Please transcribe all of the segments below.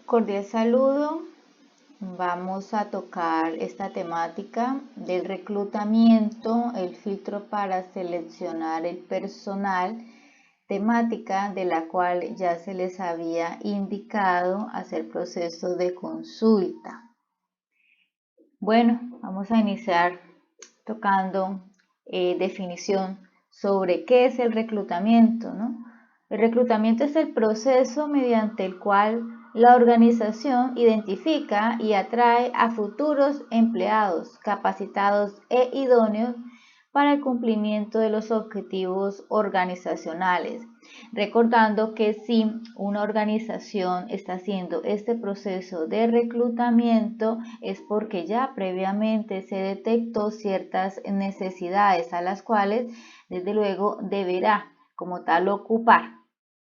Cordial saludo. Vamos a tocar esta temática del reclutamiento, el filtro para seleccionar el personal, temática de la cual ya se les había indicado hacer proceso de consulta. Bueno, vamos a iniciar tocando definición sobre qué es el reclutamiento, ¿no? El reclutamiento es el proceso mediante el cual la organización identifica y atrae a futuros empleados capacitados e idóneos para el cumplimiento de los objetivos organizacionales. Recordando que si una organización está haciendo este proceso de reclutamiento es porque ya previamente se detectó ciertas necesidades a las cuales desde luego deberá como tal ocupar.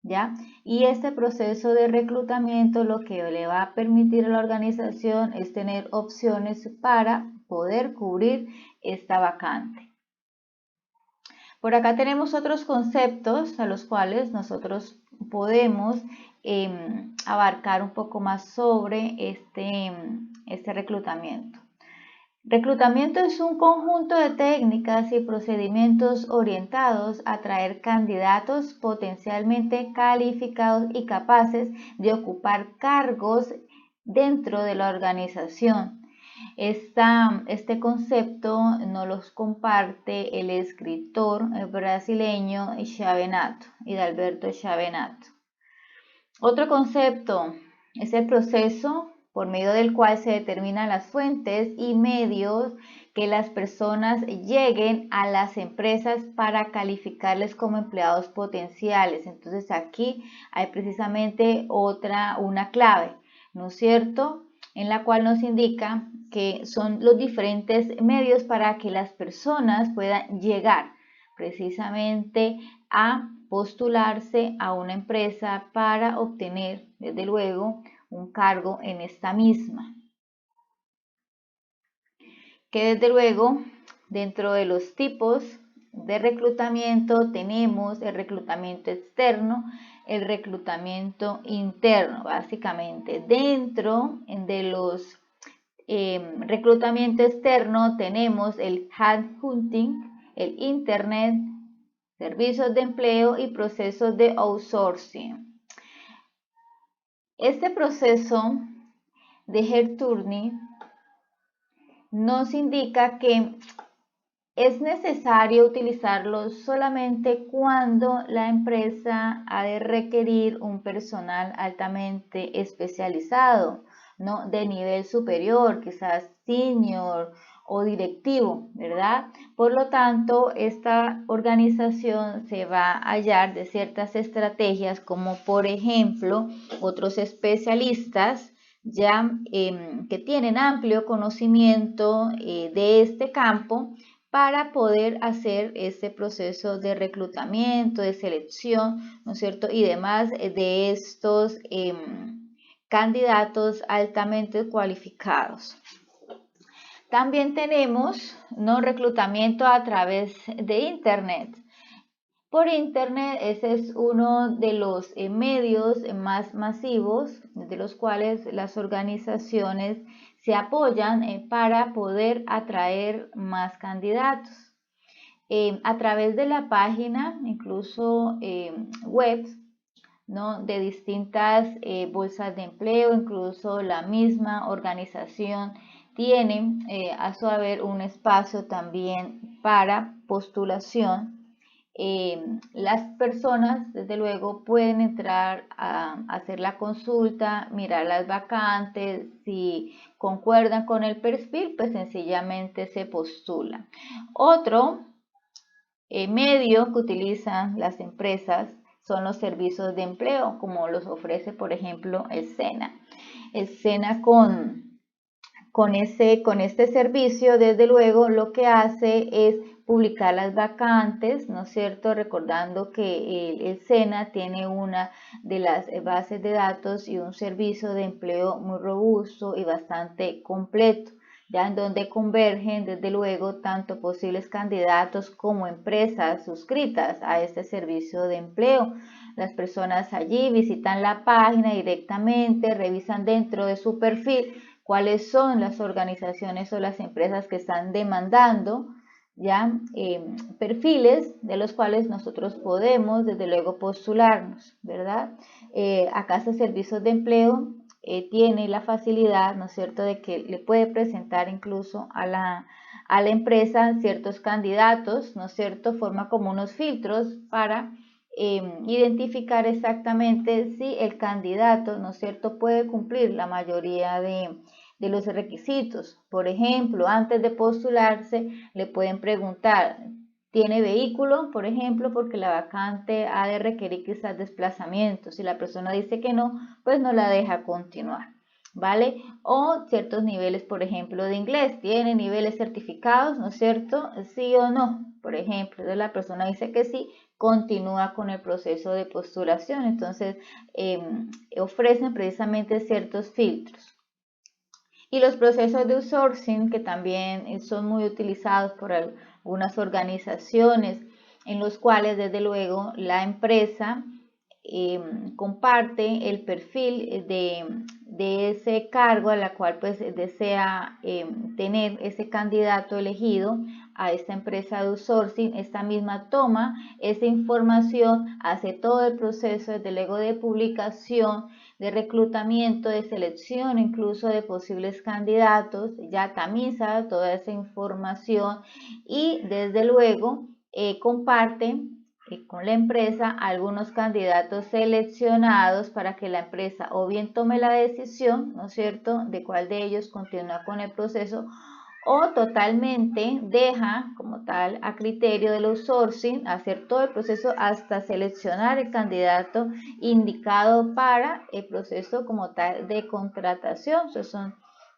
¿Ya? Y este proceso de reclutamiento lo que le va a permitir a la organización es tener opciones para poder cubrir esta vacante. Por acá tenemos otros conceptos a los cuales nosotros podemos abarcar un poco más sobre este reclutamiento. Reclutamiento es un conjunto de técnicas y procedimientos orientados a atraer candidatos potencialmente calificados y capaces de ocupar cargos dentro de la organización. Este concepto nos los comparte el escritor brasileño Hidalberto Chavenato. Otro concepto es el proceso por medio del cual se determinan las fuentes y medios que las personas lleguen a las empresas para calificarles como empleados potenciales. Entonces aquí hay precisamente una clave, ¿no es cierto?, en la cual nos indica que son los diferentes medios para que las personas puedan llegar precisamente a postularse a una empresa para obtener, desde luego, un cargo en esta misma. Que desde luego, dentro de los tipos de reclutamiento tenemos el reclutamiento externo, el reclutamiento interno, básicamente. Dentro de los reclutamiento externo tenemos el headhunting, el internet, servicios de empleo y procesos de outsourcing. Este proceso de headhunting nos indica que es necesario utilizarlo solamente cuando la empresa ha de requerir un personal altamente especializado, ¿no?, de nivel superior, quizás senior o directivo, ¿verdad? Por lo tanto, esta organización se va a hallar de ciertas estrategias como, por ejemplo, otros especialistas ya que tienen amplio conocimiento de este campo para poder hacer este proceso de reclutamiento, de selección, ¿no es cierto?, y demás de estos candidatos altamente cualificados. También tenemos, ¿no?, reclutamiento a través de Internet. Por Internet, ese es uno de los medios más masivos de los cuales las organizaciones se apoyan para poder atraer más candidatos. A través de la página, incluso web, ¿no?, de distintas bolsas de empleo, incluso la misma organización tiene a su haber un espacio también para postulación. Las personas, desde luego, pueden entrar a hacer la consulta, mirar las vacantes, si concuerdan con el perfil, pues sencillamente se postulan. Otro medio que utilizan las empresas son los servicios de empleo, como los ofrece, por ejemplo, el SENA. El SENA con este servicio, desde luego, lo que hace es publicar las vacantes, ¿no es cierto?, recordando que el SENA tiene una de las bases de datos y un servicio de empleo muy robusto y bastante completo, ya en donde convergen, desde luego, tanto posibles candidatos como empresas suscritas a este servicio de empleo. las personas allí visitan la página directamente, revisan dentro de su perfil cuáles son las organizaciones o las empresas que están demandando ya perfiles de los cuales nosotros podemos desde luego postularnos, ¿verdad? Acá este servicios de empleo tiene la facilidad, ¿no es cierto?, de que le puede presentar incluso a la empresa ciertos candidatos, ¿no es cierto?, forma como unos filtros para identificar exactamente si el candidato, ¿no es cierto?, puede cumplir la mayoría de los requisitos. Por ejemplo, antes de postularse, le pueden preguntar, ¿tiene vehículo? Por ejemplo, porque la vacante ha de requerir quizás desplazamiento. Si la persona dice que no, pues no la deja continuar, ¿vale? O ciertos niveles, por ejemplo, de inglés. ¿Tiene niveles certificados, no es cierto? ¿Sí o no? Por ejemplo, entonces la persona dice que sí, continúa con el proceso de postulación. Entonces, ofrecen precisamente ciertos filtros. Y los procesos de outsourcing, que también son muy utilizados por algunas organizaciones, en los cuales desde luego la empresa comparte el perfil de ese cargo a la cual pues desea tener ese candidato elegido a esta empresa de outsourcing. Esta misma toma esa información, hace todo el proceso desde luego de publicación, de reclutamiento, de selección incluso de posibles candidatos, ya tamiza toda esa información y desde luego comparte con la empresa algunos candidatos seleccionados para que la empresa o bien tome la decisión, ¿no es cierto?, de cuál de ellos continúa con el proceso o totalmente deja como tal a criterio del outsourcing hacer todo el proceso hasta seleccionar el candidato indicado para el proceso como tal de contratación.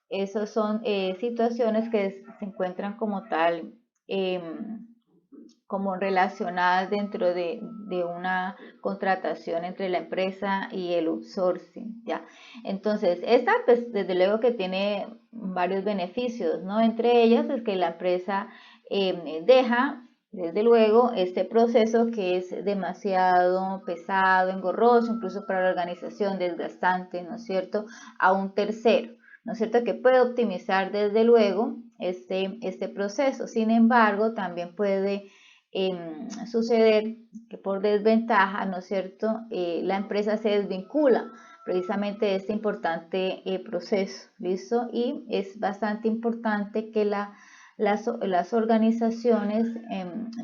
Esas son situaciones que se encuentran como tal como relacionadas dentro de una contratación entre la empresa y el outsourcing, ¿ya? Entonces, esta pues desde luego que tiene varios beneficios, ¿no? Entre ellas es que la empresa deja desde luego este proceso que es demasiado pesado, engorroso, incluso para la organización, desgastante, ¿no es cierto?, a un tercero, ¿no es cierto?, que puede optimizar desde luego este proceso. Sin embargo, también puede suceder que por desventaja, ¿no es cierto?, la empresa se desvincula precisamente de este importante proceso, ¿listo? Y es bastante importante que las organizaciones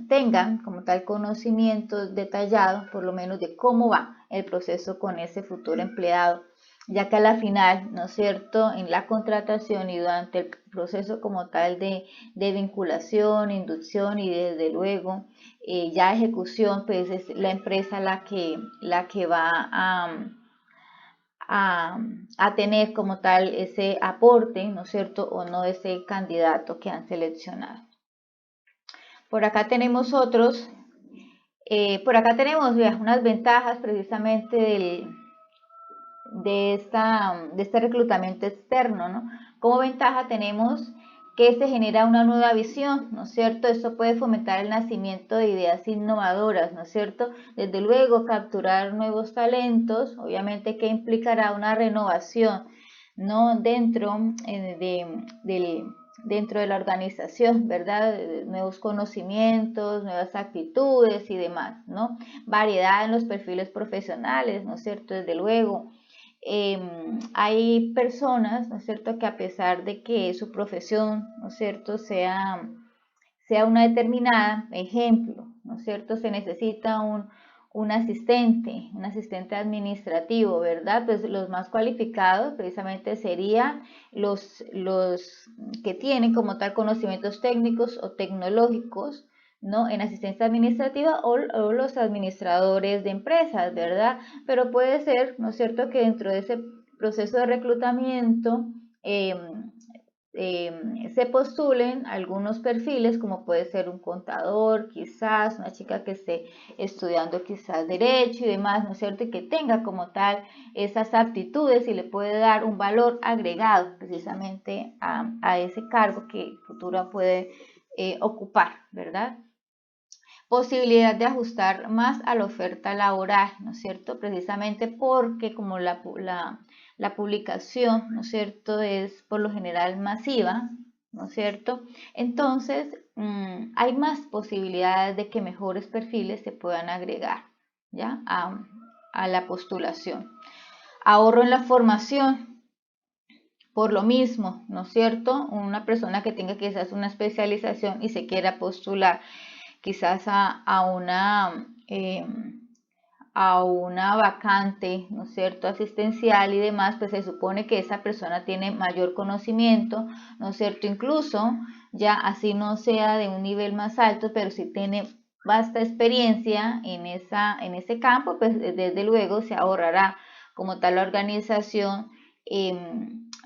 tengan como tal conocimiento detallado, por lo menos de cómo va el proceso con ese futuro empleado, ya que a la final, ¿no es cierto?, en la contratación y durante el proceso como tal de vinculación, inducción y desde luego ya ejecución, pues es la empresa la que va a tener como tal ese aporte, ¿no es cierto?, o no ese candidato que han seleccionado. Por acá tenemos otros, por acá tenemos unas ventajas precisamente de este reclutamiento externo, ¿no? Como ventaja tenemos que se genera una nueva visión, ¿no es cierto? Esto puede fomentar el nacimiento de ideas innovadoras, ¿no es cierto? Desde luego, capturar nuevos talentos, obviamente que implicará una renovación, ¿no?, dentro de la organización, ¿verdad? Nuevos conocimientos, nuevas actitudes y demás, ¿no? Variedad en los perfiles profesionales, ¿no es cierto? Desde luego. Hay personas, ¿no es cierto?, que a pesar de que su profesión, ¿no es cierto?, sea una determinada, ejemplo, ¿no es cierto?, se necesita un asistente administrativo, ¿verdad? Pues los más cualificados precisamente serían los que tienen como tal conocimientos técnicos o tecnológicos, ¿no?, en asistencia administrativa o los administradores de empresas, ¿verdad? Pero puede ser, ¿no es cierto?, que dentro de ese proceso de reclutamiento se postulen algunos perfiles, como puede ser un contador, quizás una chica que esté estudiando quizás derecho y demás, ¿no es cierto?, y que tenga como tal esas aptitudes y le puede dar un valor agregado precisamente a ese cargo que futuro puede ocupar, ¿verdad? posibilidad de ajustar más a la oferta laboral, ¿no es cierto? Precisamente porque como la publicación, ¿no es cierto?, es por lo general masiva, ¿no es cierto? Entonces, hay más posibilidades de que mejores perfiles se puedan agregar, ¿ya?, a la postulación. Ahorro en la formación, por lo mismo, ¿no es cierto? Una persona que tenga quizás una especialización y se quiera postular quizás a una vacante, ¿no es cierto?, asistencial y demás, pues se supone que esa persona tiene mayor conocimiento, ¿no es cierto?, incluso ya así no sea de un nivel más alto, pero si tiene vasta experiencia en ese campo, pues desde luego se ahorrará como tal la organización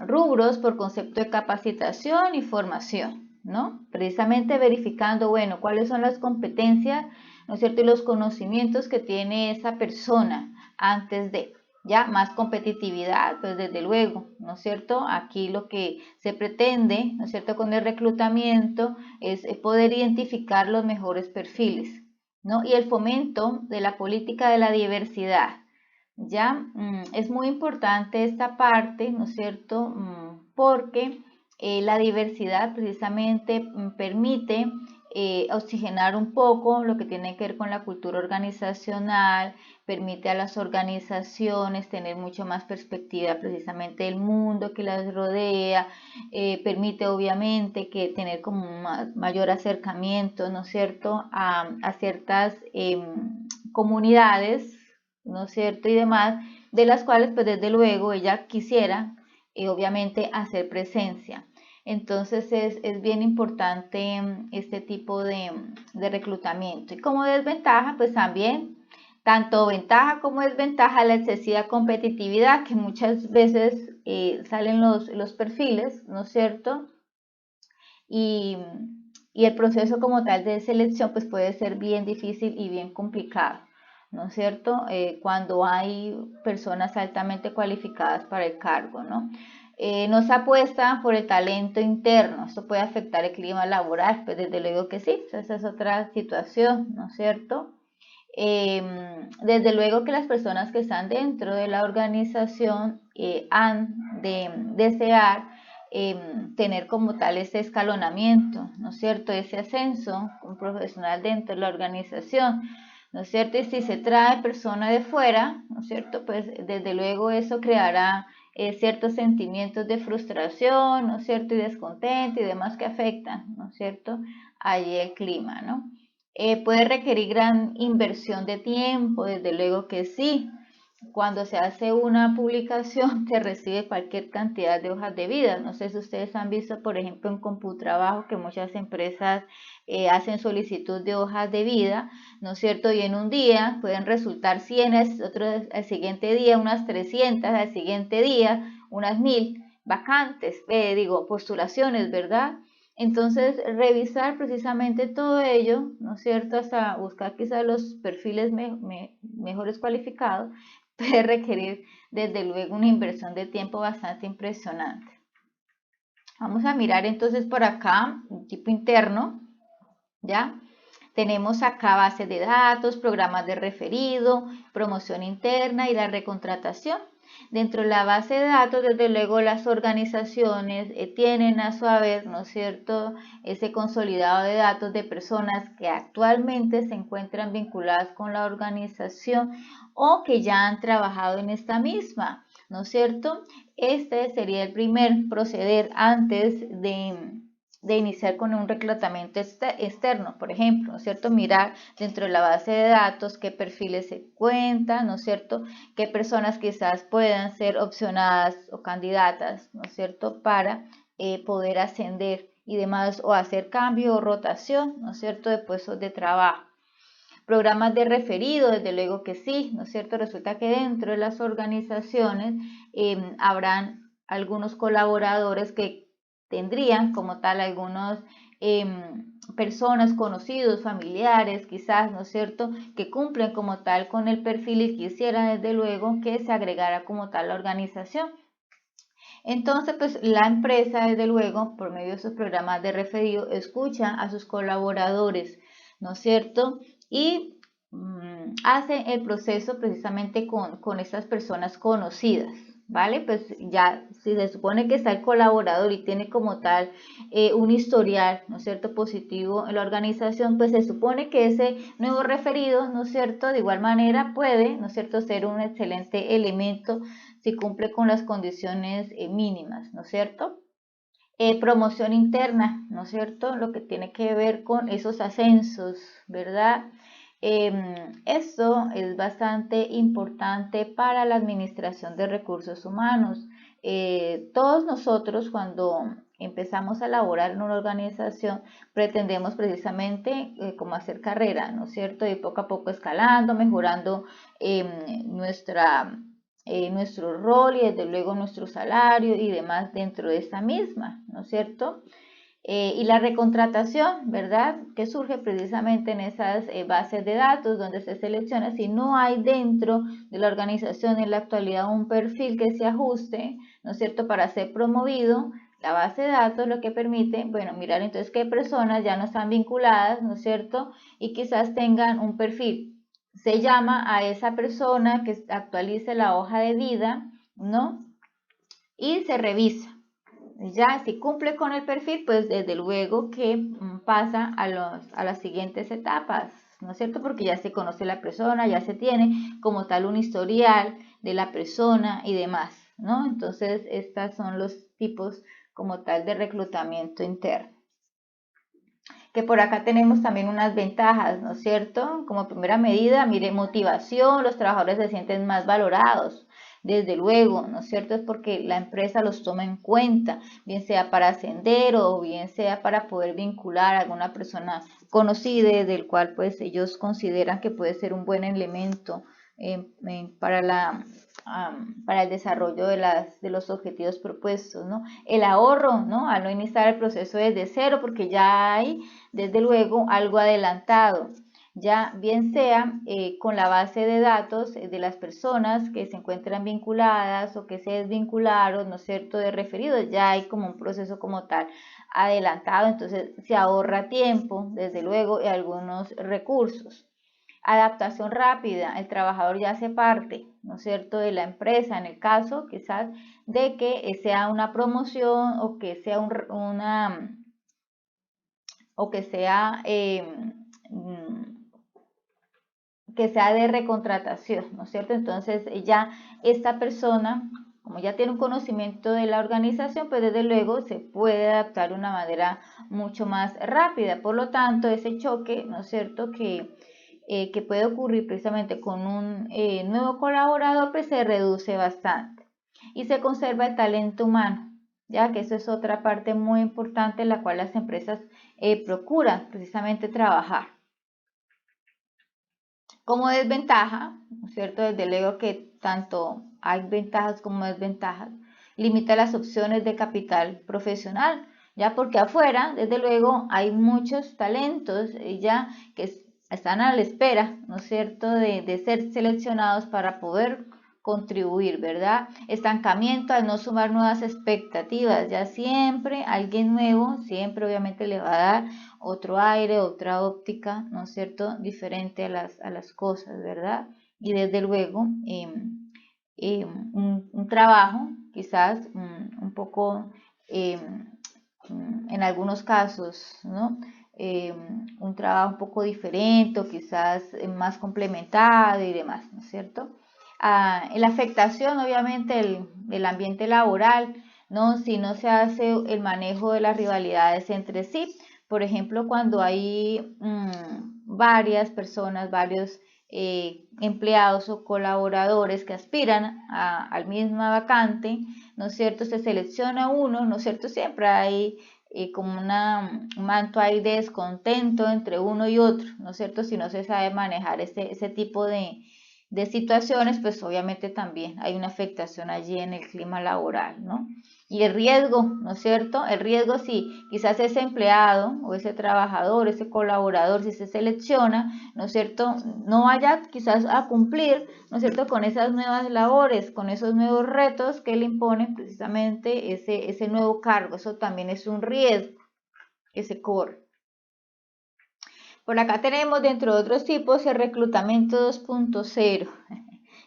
rubros por concepto de capacitación y formación, ¿no? Precisamente verificando, bueno, cuáles son las competencias, ¿no es cierto?, y los conocimientos que tiene esa persona antes de, ya, más competitividad, pues desde luego, ¿no es cierto? Aquí lo que se pretende, ¿no es cierto?, con el reclutamiento es poder identificar los mejores perfiles, ¿no? Y el fomento de la política de la diversidad, ¿ya? Es muy importante esta parte, ¿no es cierto?, porque la diversidad precisamente permite oxigenar un poco lo que tiene que ver con la cultura organizacional, permite a las organizaciones tener mucho más perspectiva precisamente del mundo que las rodea, permite obviamente que tener como un mayor acercamiento, ¿no es cierto?, a ciertas comunidades, ¿no es cierto?, y demás, de las cuales pues desde luego ella quisiera obviamente hacer presencia. Entonces es bien importante este tipo de reclutamiento. Y como desventaja, pues también, tanto ventaja como desventaja, la excesiva competitividad, que muchas veces salen los perfiles, ¿no es cierto?, y el proceso como tal de selección pues puede ser bien difícil y bien complicado, ¿no es cierto?, cuando hay personas altamente cualificadas para el cargo, ¿no? No se apuesta por el talento interno, esto puede afectar el clima laboral, pues desde luego que sí, esa es otra situación, ¿no es cierto? Desde luego que las personas que están dentro de la organización han de desear tener como tal ese escalonamiento, ¿no es cierto?, ese ascenso como profesional dentro de la organización, ¿no es cierto? Y si se trae persona de fuera, ¿no es cierto?, pues desde luego eso creará ciertos sentimientos de frustración, ¿no es cierto?, y descontento y demás que afectan, ¿no es cierto?, allí el clima, ¿no? Puede requerir gran inversión de tiempo, desde luego que sí. Cuando se hace una publicación se recibe cualquier cantidad de hojas de vida. No sé si ustedes han visto, por ejemplo, en Computrabajo que muchas empresas hacen solicitud de hojas de vida, ¿no es cierto? Y en un día pueden resultar 100, al siguiente día unas 300, al siguiente día unas 1000 vacantes, postulaciones, ¿verdad? Entonces, revisar precisamente todo ello, ¿no es cierto?, hasta buscar quizás los perfiles mejores cualificados, puede requerir desde luego una inversión de tiempo bastante impresionante. Vamos a mirar entonces por acá, un tipo interno, ¿ya? Tenemos acá bases de datos, programas de referido, promoción interna y la recontratación. Dentro de la base de datos, desde luego, las organizaciones tienen a su haber, ¿no es cierto?, ese consolidado de datos de personas que actualmente se encuentran vinculadas con la organización o que ya han trabajado en esta misma, ¿no es cierto? Este sería el primer proceder antes de iniciar con un reclutamiento externo, por ejemplo, ¿no es cierto?, mirar dentro de la base de datos qué perfiles se cuentan, ¿no es cierto?, qué personas quizás puedan ser opcionadas o candidatas, ¿no es cierto?, para poder ascender y demás, o hacer cambio o rotación, ¿no es cierto?, de puestos de trabajo. Programas de referido, desde luego que sí, ¿no es cierto? Resulta que dentro de las organizaciones habrán algunos colaboradores que tendrían como tal algunos personas, conocidos, familiares, quizás, ¿no es cierto?, que cumplen como tal con el perfil y quisiera desde luego que se agregara como tal la organización. Entonces, pues la empresa, desde luego, por medio de sus programas de referido, escucha a sus colaboradores, ¿no es cierto?, y hace el proceso precisamente con estas personas conocidas, ¿vale? Pues ya si se supone que está el colaborador y tiene como tal un historial, ¿no es cierto?, positivo en la organización, pues se supone que ese nuevo referido, ¿no es cierto?, de igual manera puede, ¿no es cierto?, ser un excelente elemento si cumple con las condiciones mínimas, ¿no es cierto? Promoción interna, ¿no es cierto? Lo que tiene que ver con esos ascensos, ¿verdad? Esto es bastante importante para la administración de recursos humanos. Todos nosotros cuando empezamos a laborar en una organización pretendemos precisamente como hacer carrera, ¿no es cierto? Y poco a poco escalando, mejorando nuestro rol y desde luego nuestro salario y demás dentro de esta misma, ¿no es cierto? Y la recontratación, ¿verdad? Que surge precisamente en esas bases de datos donde se selecciona si no hay dentro de la organización en la actualidad un perfil que se ajuste, ¿no es cierto?, para ser promovido. La base de datos lo que permite, bueno, mirar entonces qué personas ya no están vinculadas, ¿no es cierto?, y quizás tengan un perfil. Se llama a esa persona que actualice la hoja de vida, ¿no? Y se revisa. Ya si cumple con el perfil, pues desde luego que pasa a las siguientes etapas, ¿no es cierto? Porque ya se conoce la persona, ya se tiene como tal un historial de la persona y demás, ¿no? Entonces, estos son los tipos como tal de reclutamiento interno. Que por acá tenemos también unas ventajas, ¿no es cierto? Como primera medida, mire, motivación, los trabajadores se sienten más valorados, desde luego, ¿no es cierto? Es porque la empresa los toma en cuenta, bien sea para ascender o bien sea para poder vincular a alguna persona conocida, del cual pues ellos consideran que puede ser un buen elemento para el desarrollo de los objetivos propuestos, ¿no? El ahorro, ¿no? Al no iniciar el proceso desde cero, porque ya hay, desde luego, algo adelantado, ya bien sea con la base de datos de las personas que se encuentran vinculadas o que se desvincularon, ¿no es cierto?, de referidos, ya hay como un proceso como tal adelantado, entonces se ahorra tiempo, desde luego, y algunos recursos. Adaptación rápida, el trabajador ya hace parte, ¿no es cierto?, de la empresa, en el caso quizás de que sea una promoción o que sea que sea de recontratación, ¿no es cierto? Entonces ya esta persona, como ya tiene un conocimiento de la organización, pues desde luego se puede adaptar de una manera mucho más rápida. Por lo tanto, ese choque, ¿no es cierto?, que puede ocurrir precisamente con un nuevo colaborador, pues se reduce bastante y se conserva el talento humano, ya que eso es otra parte muy importante en la cual las empresas procuran precisamente trabajar. Como desventaja, ¿no es cierto?, desde luego que tanto hay ventajas como desventajas, limita las opciones de capital profesional, ya porque afuera, desde luego, hay muchos talentos ya que están a la espera, ¿no es cierto?, de ser seleccionados para poder contribuir, ¿verdad? Estancamiento al no sumar nuevas expectativas, ya siempre alguien nuevo, siempre obviamente le va a dar otro aire, otra óptica, ¿no es cierto?, diferente a las cosas, ¿verdad? Y desde luego, un trabajo quizás un poco, en algunos casos, ¿no? Un trabajo un poco diferente o quizás más complementado y demás, ¿no es cierto? La afectación, obviamente, del ambiente laboral, ¿no? Si no se hace el manejo de las rivalidades entre sí. Por ejemplo, cuando hay varias personas, varios empleados o colaboradores que aspiran al misma vacante, ¿no es cierto? Se selecciona uno, ¿no es cierto? Siempre hay como un manto ahí de descontento entre uno y otro, ¿no es cierto? Si no se sabe manejar ese tipo de situaciones, pues obviamente también hay una afectación allí en el clima laboral, ¿no? Y el riesgo, ¿no es cierto? El riesgo si quizás ese empleado o ese trabajador, ese colaborador, si se selecciona, ¿no es cierto?, no vaya quizás a cumplir, ¿no es cierto?, con esas nuevas labores, con esos nuevos retos que le imponen precisamente ese nuevo cargo. Eso también es un riesgo que se corre. Por acá tenemos dentro de otros tipos el reclutamiento 2.0,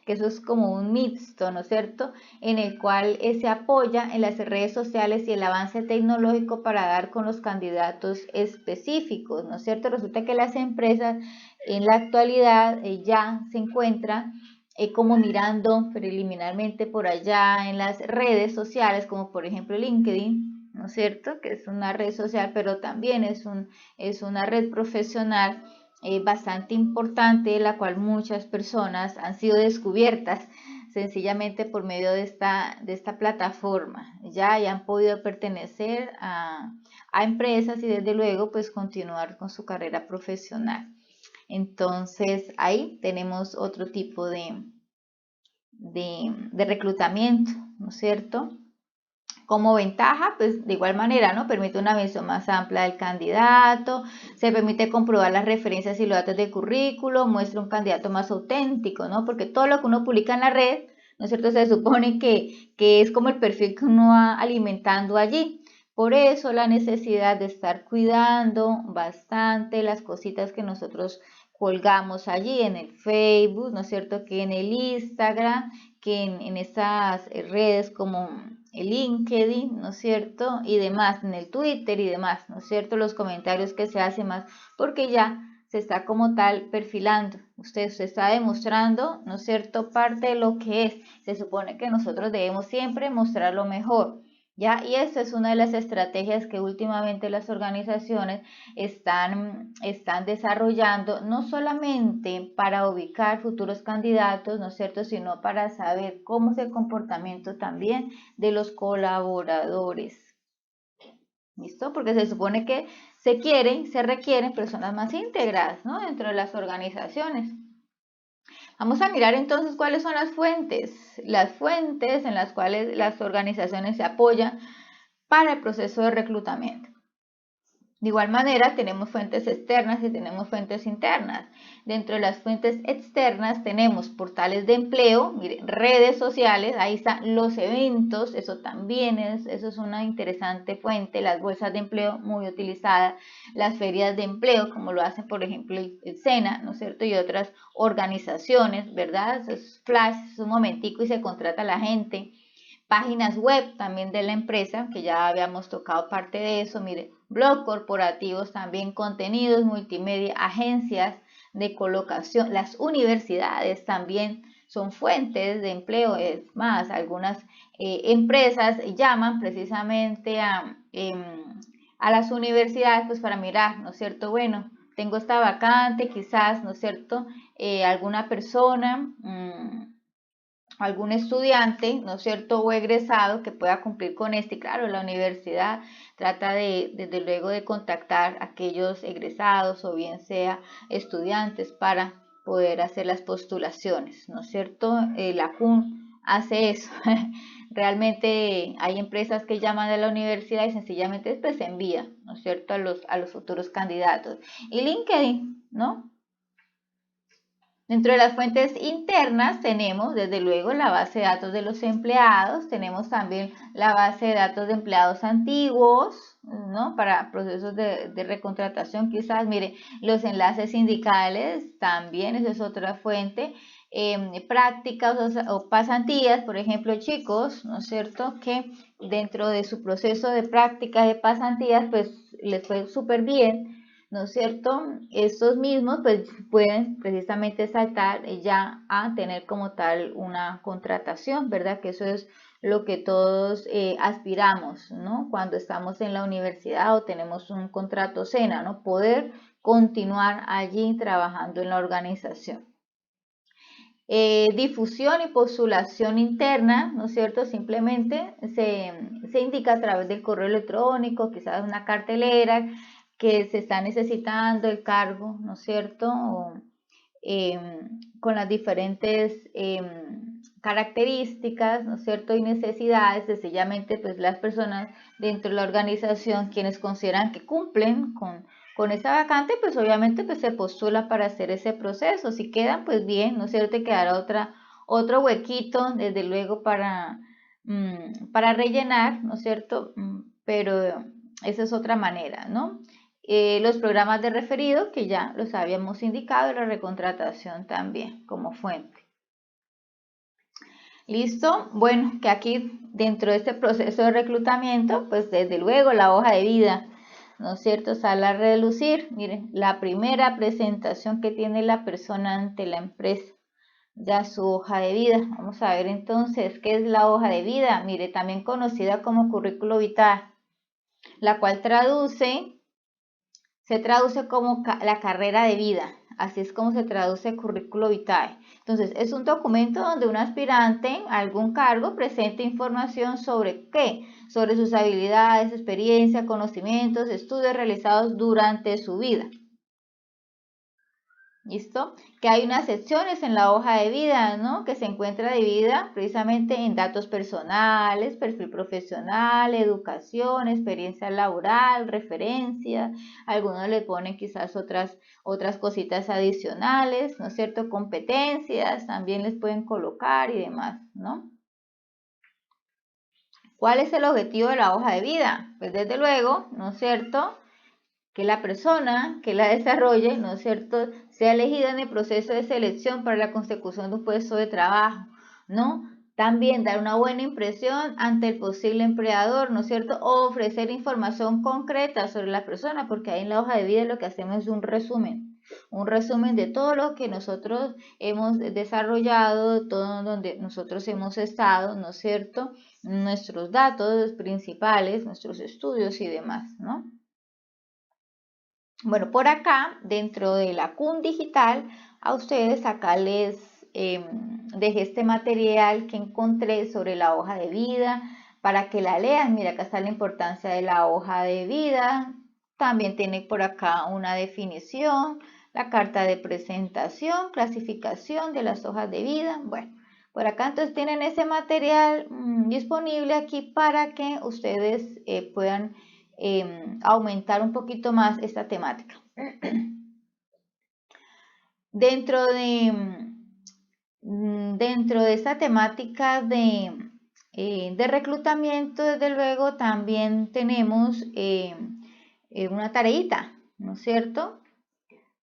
que eso es como un mixto, ¿no es cierto? En el cual se apoya en las redes sociales y el avance tecnológico para dar con los candidatos específicos, ¿no es cierto? Resulta que las empresas en la actualidad ya se encuentran como mirando preliminarmente por allá en las redes sociales, como por ejemplo LinkedIn, ¿no es cierto? Que es una red social, pero también es una red profesional bastante importante, la cual muchas personas han sido descubiertas sencillamente por medio de esta plataforma, ya y han podido pertenecer a empresas y desde luego pues continuar con su carrera profesional. Entonces ahí tenemos otro tipo de reclutamiento, ¿no es cierto? Como ventaja, pues de igual manera, ¿no? Permite una visión más amplia del candidato, se permite comprobar las referencias y los datos de currículo, muestra un candidato más auténtico, ¿no? Porque todo lo que uno publica en la red, ¿no es cierto? Se supone que es como el perfil que uno va alimentando allí. Por eso la necesidad de estar cuidando bastante las cositas que nosotros colgamos allí en el Facebook, ¿no es cierto? Que en el Instagram, que en estas redes como el LinkedIn, ¿no es cierto? Y demás, en el Twitter y demás, ¿no es cierto? Los comentarios que se hacen más, porque ya se está como tal perfilando. Usted está demostrando, ¿no es cierto?, parte de lo que es. Se supone que nosotros debemos siempre mostrar lo mejor. ¿Ya? Y esa es una de las estrategias que últimamente las organizaciones están desarrollando, no solamente para ubicar futuros candidatos, ¿no es cierto?, sino para saber cómo es el comportamiento también de los colaboradores. ¿Listo? Porque se supone que se requieren personas más íntegras, ¿no?, dentro de las organizaciones. Vamos a mirar entonces cuáles son las fuentes en las cuales las organizaciones se apoyan para el proceso de reclutamiento. De igual manera, tenemos fuentes externas y tenemos fuentes internas. Dentro de las fuentes externas tenemos portales de empleo, miren, redes sociales, ahí están los eventos, eso es una interesante fuente, las bolsas de empleo muy utilizadas, las ferias de empleo, como lo hacen, por ejemplo, el SENA, ¿no es cierto? Y otras organizaciones, ¿verdad? Es flash, es un momentico y se contrata a la gente. Páginas web también de la empresa, que ya habíamos tocado parte de eso, mire, blog corporativos también, contenidos multimedia, agencias de colocación, las universidades también son fuentes de empleo. Es más, algunas empresas llaman precisamente a las universidades pues para mirar, ¿no es cierto? Bueno, tengo esta vacante, quizás, ¿no es cierto? Alguna persona algún estudiante, ¿no es cierto?, o egresado que pueda cumplir con este. Y claro, la universidad trata desde luego de contactar a aquellos egresados o bien sea estudiantes para poder hacer las postulaciones, ¿no es cierto? La CUN hace eso. Realmente hay empresas que llaman a la universidad y sencillamente pues se envía, ¿no es cierto?, a los futuros candidatos. Y LinkedIn, ¿no? Dentro de las fuentes internas tenemos, desde luego, la base de datos de los empleados, tenemos también la base de datos de empleados antiguos, ¿no? Para procesos de recontratación, quizás, mire, los enlaces sindicales también, esa es otra fuente. Prácticas o pasantías, por ejemplo, chicos, ¿no es cierto?, que dentro de su proceso de práctica de pasantías, pues les fue súper bien, ¿no es cierto? Estos mismos pues pueden precisamente saltar ya a tener como tal una contratación, ¿verdad? Que eso es lo que todos aspiramos, ¿no? Cuando estamos en la universidad o tenemos un contrato SENA, ¿no? Poder continuar allí trabajando en la organización. Difusión y postulación interna, ¿no es cierto? Simplemente se indica a través del correo electrónico, quizás una cartelera, que se está necesitando el cargo, ¿no es cierto? Con las diferentes características, ¿no es cierto? Y necesidades, sencillamente, pues las personas dentro de la organización, quienes consideran que cumplen con esa vacante, pues obviamente pues se postula para hacer ese proceso. Si quedan, pues bien, ¿no es cierto? Te quedará otro huequito, desde luego, para rellenar, ¿no es cierto? Pero esa es otra manera, ¿no? los programas de referido, que ya los habíamos indicado, y la recontratación también como fuente. ¿Listo? Bueno, que aquí dentro de este proceso de reclutamiento, pues desde luego la hoja de vida, ¿no es cierto?, sale a relucir. Miren, la primera presentación que tiene la persona ante la empresa, ya su hoja de vida. Vamos a ver entonces qué es la hoja de vida. Mire, también conocida como currículo vitae, la cual se traduce como la carrera de vida. Así es como se traduce currículo vitae. Entonces, es un documento donde un aspirante a algún cargo presenta información sobre qué, sobre sus habilidades, experiencia, conocimientos, estudios realizados durante su vida. ¿Listo? Que hay unas secciones en la hoja de vida, ¿no?, que se encuentra dividida precisamente en datos personales, perfil profesional, educación, experiencia laboral, referencia. Algunos le ponen quizás otras cositas adicionales, ¿no es cierto?, competencias, también les pueden colocar y demás, ¿no? ¿Cuál es el objetivo de la hoja de vida? Pues desde luego, ¿no es cierto?, que la persona que la desarrolle, ¿no es cierto?, sea elegida en el proceso de selección para la consecución de un puesto de trabajo, ¿no? También dar una buena impresión ante el posible empleador, ¿no es cierto?, o ofrecer información concreta sobre la persona, porque ahí en la hoja de vida lo que hacemos es un resumen de todo lo que nosotros hemos desarrollado, todo donde nosotros hemos estado, ¿no es cierto?, nuestros datos principales, nuestros estudios y demás, ¿no? Bueno, por acá, dentro de la CUN Digital, a ustedes acá les dejé este material que encontré sobre la hoja de vida para que la lean. Mira, acá está la importancia de la hoja de vida. También tiene por acá una definición, la carta de presentación, clasificación de las hojas de vida. Bueno, por acá entonces tienen ese material disponible aquí para que ustedes puedan aumentar un poquito más esta temática. Dentro de esta temática de reclutamiento, desde luego, también tenemos una tareita, ¿no es cierto?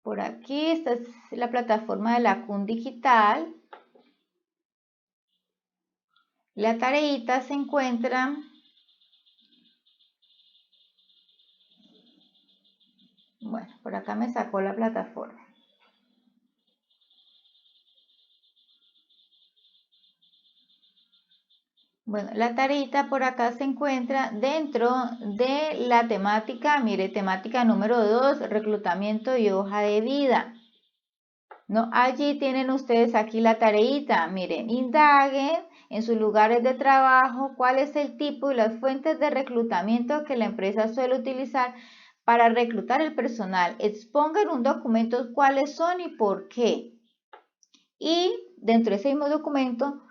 Por aquí, esta es la plataforma de la CUN Digital. La tareita se encuentra bueno, por acá me sacó la plataforma. Bueno, la tareita por acá se encuentra dentro de la temática, mire, temática número 2, reclutamiento y hoja de vida. ¿No? Allí tienen ustedes aquí la tareita, miren, indaguen en sus lugares de trabajo cuál es el tipo y las fuentes de reclutamiento que la empresa suele utilizar para reclutar el personal. Expongan un documento cuáles son y por qué. Y dentro de ese mismo documento,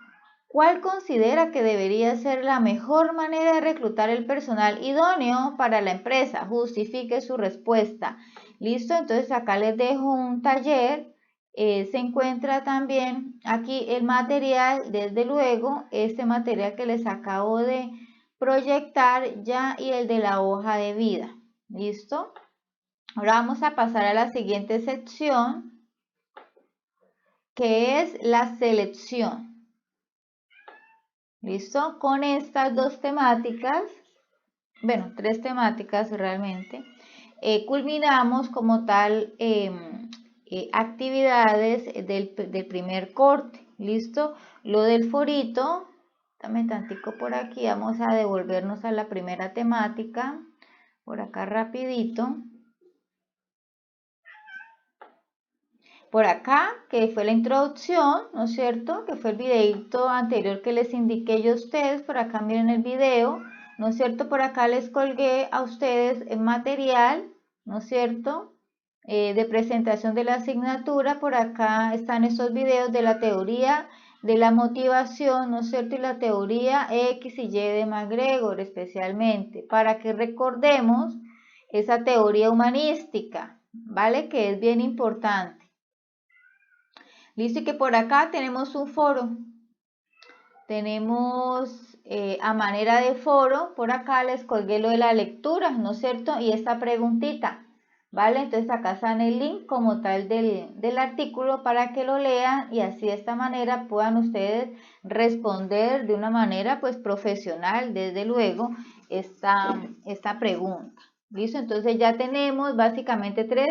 ¿cuál considera que debería ser la mejor manera de reclutar el personal idóneo para la empresa? Justifique su respuesta. ¿Listo? Entonces acá les dejo un taller. Se encuentra también aquí el material, desde luego, este material que les acabo de proyectar ya y el de la hoja de vida. ¿Listo? Ahora vamos a pasar a la siguiente sección, que es la selección. ¿Listo? Con estas dos temáticas, bueno, tres temáticas realmente, culminamos como tal actividades del primer corte. ¿Listo? Lo del forito, dame tantico por aquí, vamos a devolvernos a la primera temática, por acá rapidito. Por acá, que fue la introducción, ¿no es cierto? Que fue el videito anterior que les indiqué yo a ustedes. Por acá miren el video, ¿no es cierto? Por acá les colgué a ustedes el material, ¿no es cierto? De presentación de la asignatura. Por acá están estos videos de la teoría de la motivación, ¿no es cierto? Y la teoría X y Y de MacGregor especialmente, para que recordemos esa teoría humanística, ¿vale? Que es bien importante. Listo, y que por acá tenemos un foro. Tenemos a manera de foro, por acá les colgué lo de la lectura, ¿no es cierto? Y esta preguntita. ¿vale? Entonces acá está en el link como tal del artículo para que lo lean y así de esta manera puedan ustedes responder de una manera pues profesional, desde luego, esta pregunta. ¿Listo? Entonces ya tenemos básicamente 3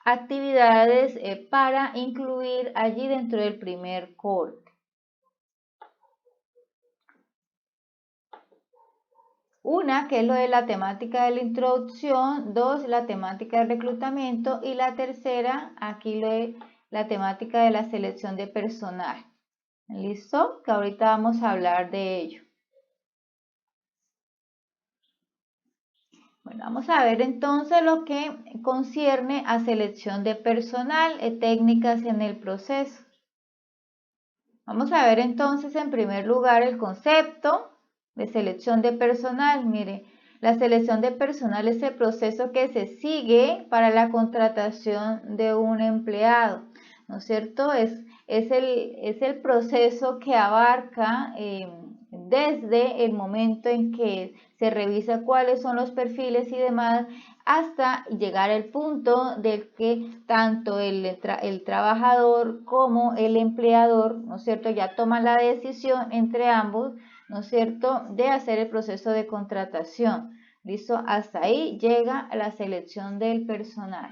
actividades para incluir allí dentro del primer corte. Una, que es lo de la temática de la introducción, 2, la temática del reclutamiento y la tercera, aquí lo de la temática de la selección de personal. ¿Listo? Que ahorita vamos a hablar de ello. Bueno, vamos a ver entonces lo que concierne a selección de personal y técnicas en el proceso. Vamos a ver entonces en primer lugar el concepto de selección de personal. Mire, la selección de personal es el proceso que se sigue para la contratación de un empleado, ¿no es cierto? Es el proceso que abarca desde el momento en que se revisa cuáles son los perfiles y demás, hasta llegar al punto de que tanto el trabajador como el empleador, ¿no es cierto?, ya toman la decisión entre ambos, ¿no es cierto?, de hacer el proceso de contratación. ¿Listo? Hasta ahí llega la selección del personal.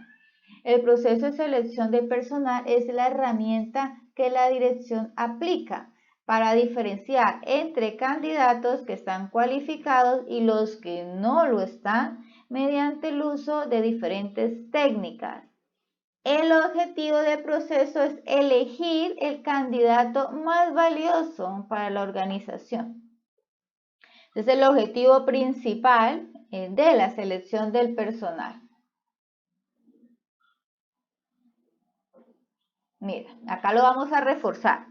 El proceso de selección del personal es la herramienta que la dirección aplica para diferenciar entre candidatos que están cualificados y los que no lo están mediante el uso de diferentes técnicas. El objetivo del proceso es elegir el candidato más valioso para la organización. Es el objetivo principal de la selección del personal. Mira, acá lo vamos a reforzar.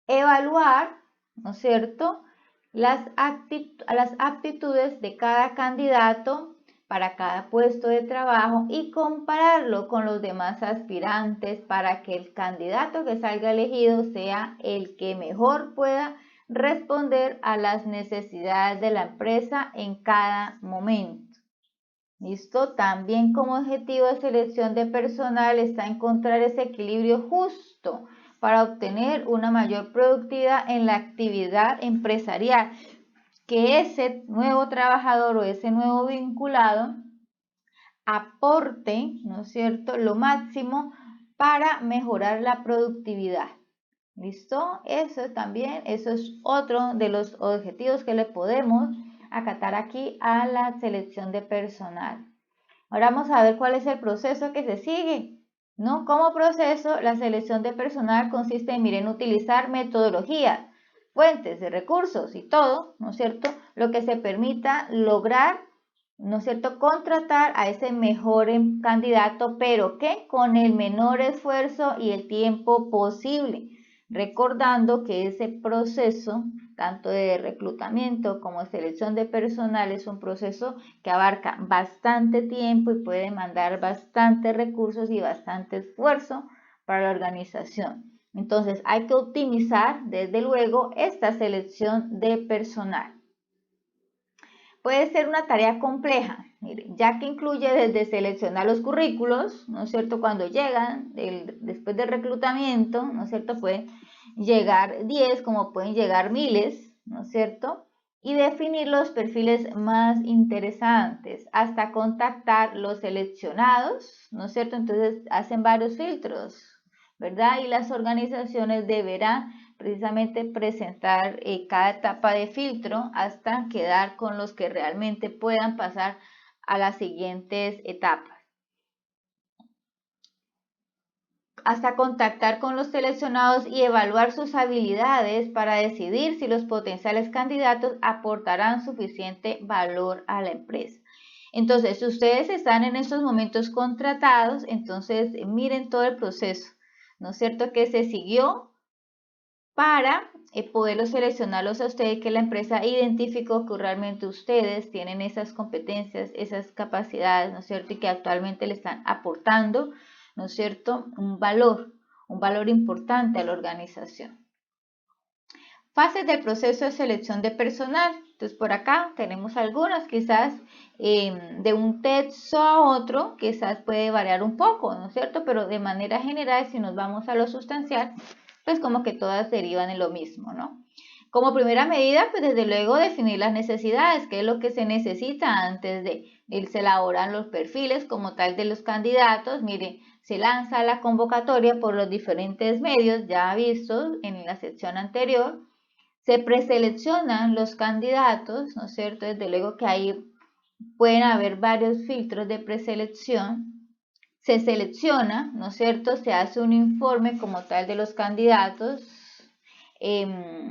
Evaluar, ¿no es cierto?, las aptitudes de cada candidato para cada puesto de trabajo y compararlo con los demás aspirantes para que el candidato que salga elegido sea el que mejor pueda responder a las necesidades de la empresa en cada momento. ¿Listo? También como objetivo de selección de personal está encontrar ese equilibrio justo para obtener una mayor productividad en la actividad empresarial, que ese nuevo trabajador o ese nuevo vinculado aporte, ¿no es cierto?, lo máximo para mejorar la productividad. ¿Listo? Eso es otro de los objetivos que le podemos acatar aquí a la selección de personal. Ahora vamos a ver cuál es el proceso que se sigue, ¿no? Como proceso, la selección de personal consiste en, miren, utilizar metodologías, fuentes de recursos y todo, ¿no es cierto?, lo que se permita lograr, ¿no es cierto?, contratar a ese mejor candidato, pero que con el menor esfuerzo y el tiempo posible, recordando que ese proceso, tanto de reclutamiento como de selección de personal, es un proceso que abarca bastante tiempo y puede demandar bastantes recursos y bastante esfuerzo para la organización. Entonces hay que optimizar desde luego esta selección de personal. Puede ser una tarea compleja, ya que incluye desde seleccionar los currículos, ¿no es cierto?, cuando llegan, después del reclutamiento, ¿no es cierto?, pueden llegar 10 como pueden llegar miles, ¿no es cierto?, y definir los perfiles más interesantes, hasta contactar los seleccionados, ¿no es cierto?, entonces hacen varios filtros, ¿verdad?, y las organizaciones deberán precisamente presentar cada etapa de filtro hasta quedar con los que realmente puedan pasar a las siguientes etapas. Hasta contactar con los seleccionados y evaluar sus habilidades para decidir si los potenciales candidatos aportarán suficiente valor a la empresa. Entonces, si ustedes están en estos momentos contratados, entonces miren todo el proceso, ¿no es cierto?, que se siguió para poderlos seleccionarlos a ustedes, que la empresa identificó que realmente ustedes tienen esas competencias, esas capacidades, ¿no es cierto?, y que actualmente le están aportando, ¿no es cierto?, un valor importante a la organización. Fases del proceso de selección de personal. Entonces por acá tenemos algunas, quizás de un texto a otro, quizás puede variar un poco, ¿no es cierto? Pero de manera general, si nos vamos a lo sustancial, pues como que todas derivan en lo mismo, ¿no? Como primera medida, pues desde luego definir las necesidades, qué es lo que se necesita antes de se elaboran los perfiles como tal de los candidatos. Mire, se lanza la convocatoria por los diferentes medios ya vistos en la sección anterior. Se preseleccionan los candidatos, ¿no es cierto? Desde luego que ahí pueden haber varios filtros de preselección. Se selecciona, ¿no es cierto? Se hace un informe como tal de los candidatos.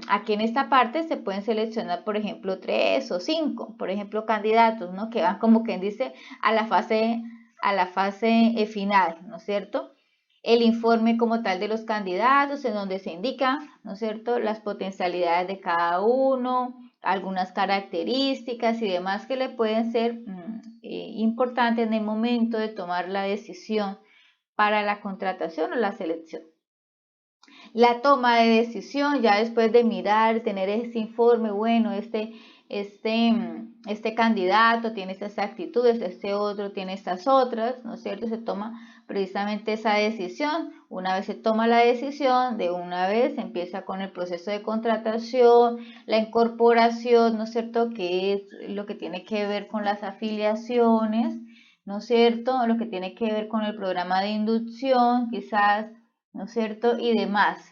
Aquí en esta parte se pueden seleccionar, por ejemplo, 3 o 5, por ejemplo, candidatos, ¿no? Que van como quien dice a la fase final, ¿no es cierto? El informe como tal de los candidatos, en donde se indica, ¿no es cierto?, las potencialidades de cada uno, algunas características y demás que le pueden ser importantes en el momento de tomar la decisión para la contratación o la selección. La toma de decisión, ya después de mirar, tener ese informe, bueno, este candidato tiene estas actitudes, este otro tiene estas otras, ¿no es cierto? Se toma precisamente esa decisión. Una vez se toma la decisión, de una vez se empieza con el proceso de contratación, la incorporación, ¿no es cierto? Que es lo que tiene que ver con las afiliaciones, ¿no es cierto? Lo que tiene que ver con el programa de inducción, quizás, ¿no es cierto? Y demás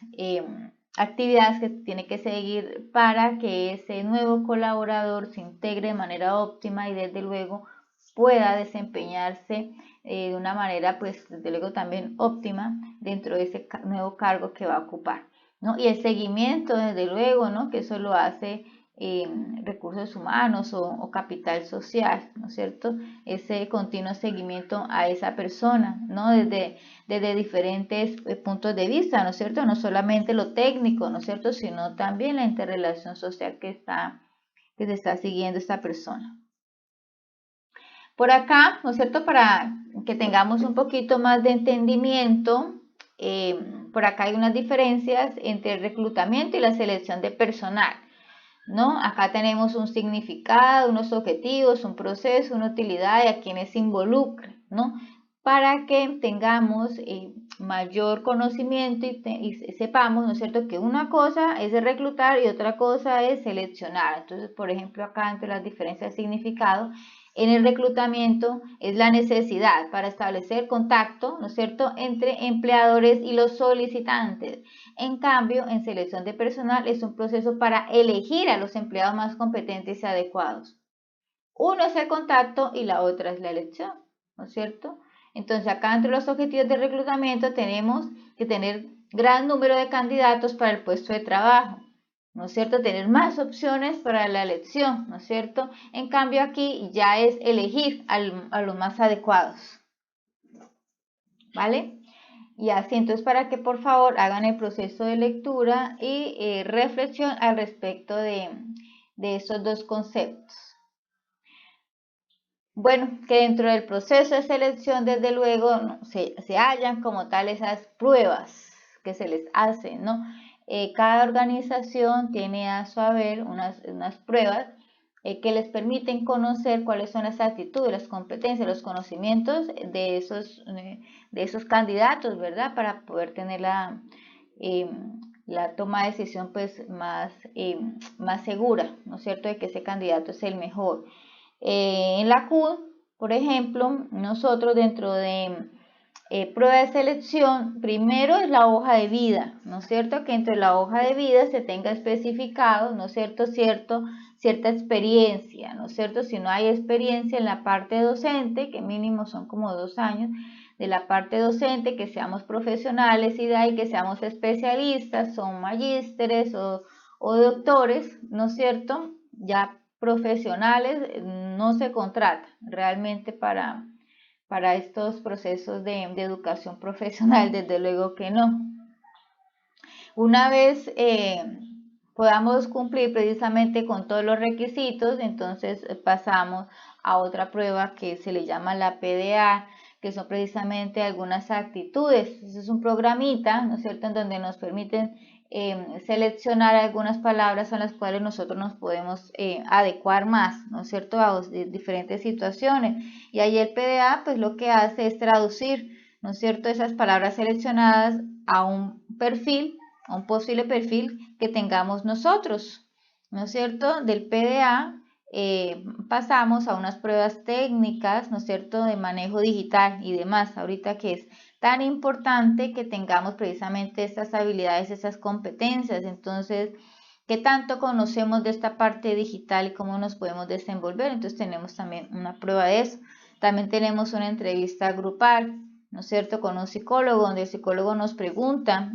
actividades que tiene que seguir para que ese nuevo colaborador se integre de manera óptima y desde luego pueda desempeñarse de una manera, pues desde luego también óptima dentro de ese nuevo cargo que va a ocupar, ¿no? Y el seguimiento, desde luego, ¿no? Que eso lo hace recursos humanos o capital social, ¿no es cierto? Ese continuo seguimiento a esa persona, ¿no? Desde diferentes puntos de vista, ¿no es cierto? No solamente lo técnico, ¿no es cierto? Sino también la interrelación social que se está siguiendo esta persona. Por acá, ¿no es cierto? Para que tengamos un poquito más de entendimiento, por acá hay unas diferencias entre el reclutamiento y la selección de personal, ¿no? Acá tenemos un significado, unos objetivos, un proceso, una utilidad y a quienes se involucran, ¿no? Para que tengamos mayor conocimiento y sepamos, ¿no es cierto?, que una cosa es reclutar y otra cosa es seleccionar. Entonces, por ejemplo, acá entre las diferencias de significado, en el reclutamiento es la necesidad para establecer contacto, ¿no es cierto?, entre empleadores y los solicitantes. En cambio, en selección de personal es un proceso para elegir a los empleados más competentes y adecuados. Uno es el contacto y la otra es la elección, ¿no es cierto? Entonces, acá entre los objetivos de reclutamiento tenemos que tener gran número de candidatos para el puesto de trabajo, ¿no es cierto? Tener más opciones para la elección, ¿no es cierto? En cambio, aquí ya es elegir a los más adecuados, ¿vale? Y así, entonces, para que por favor hagan el proceso de lectura y reflexión al respecto de esos dos conceptos. Bueno, que dentro del proceso de selección, desde luego, ¿no?, se hallan como tal esas pruebas que se les hacen, ¿no? Cada organización tiene a su haber unas pruebas que les permiten conocer cuáles son las actitudes, las competencias, los conocimientos de esos candidatos, ¿verdad? Para poder tener la toma de decisión pues más segura, ¿no es cierto?, de que ese candidato es el mejor. En la CUD, por ejemplo, nosotros dentro de prueba de selección, primero es la hoja de vida, ¿no es cierto? Que entre la hoja de vida se tenga especificado, ¿no es cierto? Cierta experiencia, ¿no es cierto? Si no hay experiencia en la parte docente, que mínimo son como 2 años, de la parte docente, que seamos profesionales y de ahí que seamos especialistas, son magísteres o doctores, ¿no es cierto? Ya profesionales no se contrata realmente para estos procesos de educación profesional, desde luego que no. Una vez podamos cumplir precisamente con todos los requisitos, entonces pasamos a otra prueba que se le llama la PDA, que son precisamente algunas actitudes. Eso es un programita, ¿no es cierto?, en donde nos permiten seleccionar algunas palabras a las cuales nosotros nos podemos adecuar más, ¿no es cierto?, a diferentes situaciones. Y ahí el PDA pues lo que hace es traducir, ¿no es cierto?, esas palabras seleccionadas a un perfil, a un posible perfil que tengamos nosotros, ¿no es cierto? Del PDA pasamos a unas pruebas técnicas, ¿no es cierto?, de manejo digital y demás, ahorita que es tan importante que tengamos precisamente estas habilidades, estas competencias. Entonces, ¿qué tanto conocemos de esta parte digital y cómo nos podemos desenvolver? Entonces tenemos también una prueba de eso. También tenemos una entrevista grupal, ¿no es cierto?, con un psicólogo, donde el psicólogo nos pregunta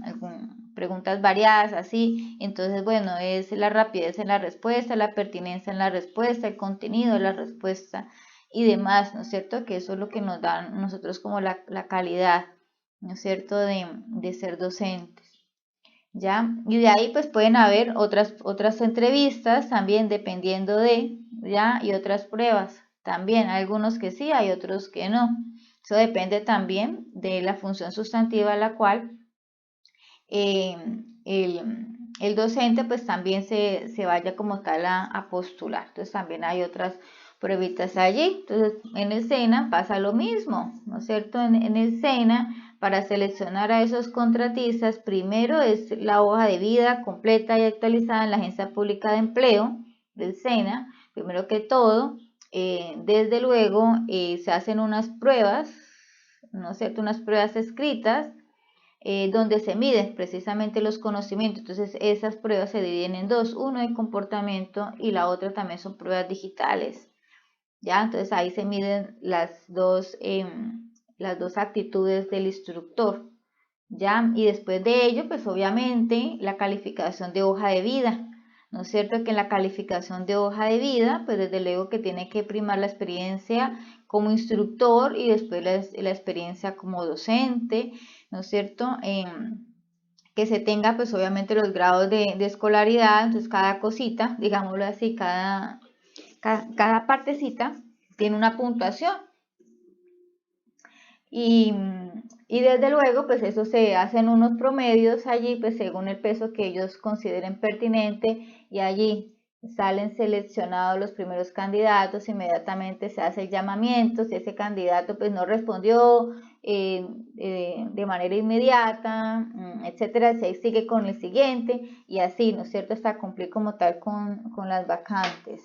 preguntas variadas, así. Entonces, bueno, es la rapidez en la respuesta, la pertinencia en la respuesta, el contenido de la respuesta y demás, ¿no es cierto?, que eso es lo que nos da nosotros como la calidad, ¿no es cierto?, de ser docentes, ¿ya? Y de ahí pues pueden haber otras entrevistas también dependiendo de, ¿ya? Y otras pruebas también, algunos que sí, hay otros que no. Eso depende también de la función sustantiva a la cual el docente pues también se vaya como tal a postular. Entonces también hay otras pruebitas allí. Entonces en el SENA pasa lo mismo, ¿no es cierto? En el SENA, para seleccionar a esos contratistas, primero es la hoja de vida completa y actualizada en la Agencia Pública de Empleo del SENA, primero que todo. Desde luego se hacen unas pruebas, ¿no es cierto?, unas pruebas escritas, donde se miden precisamente los conocimientos. Entonces esas pruebas se dividen en dos, uno de comportamiento y la otra también son pruebas digitales, ¿ya? Entonces ahí se miden las dos actitudes del instructor, ¿ya? Y después de ello, pues obviamente la calificación de hoja de vida, ¿no es cierto?, que en la calificación de hoja de vida, pues desde luego que tiene que primar la experiencia como instructor y después la experiencia como docente, ¿no es cierto?, que se tenga pues obviamente los grados de escolaridad. Entonces cada cosita, digámoslo así, cada partecita tiene una puntuación. Y desde luego pues eso se hacen unos promedios allí pues según el peso que ellos consideren pertinente, y allí salen seleccionados los primeros candidatos. Inmediatamente se hace el llamamiento. Si ese candidato pues no respondió de manera inmediata, etcétera, se sigue con el siguiente y así, ¿no es cierto?, hasta cumplir como tal con las vacantes.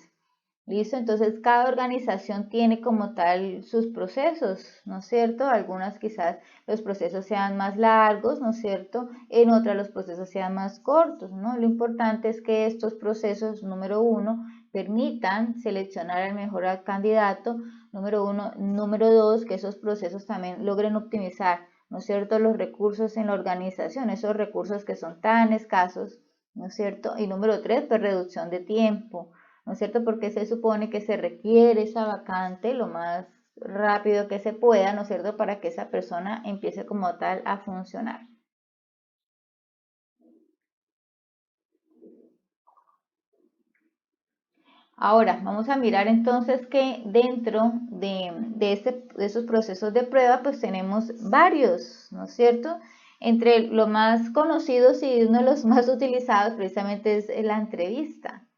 ¿Listo? Entonces cada organización tiene como tal sus procesos, ¿no es cierto? Algunas quizás los procesos sean más largos, ¿no es cierto? En otras los procesos sean más cortos, ¿no? Lo importante es que estos procesos, número uno, permitan seleccionar al mejor candidato, número uno. Número dos, que esos procesos también logren optimizar, ¿no es cierto?, los recursos en la organización, esos recursos que son tan escasos, ¿no es cierto? Y número tres, pues reducción de tiempo, ¿no es cierto?, porque se supone que se requiere esa vacante lo más rápido que se pueda, ¿no es cierto?, para que esa persona empiece como tal a funcionar. Ahora, vamos a mirar entonces que dentro de esos procesos de prueba, pues tenemos varios, ¿no es cierto? Entre los más conocidos y uno de los más utilizados precisamente es la entrevista,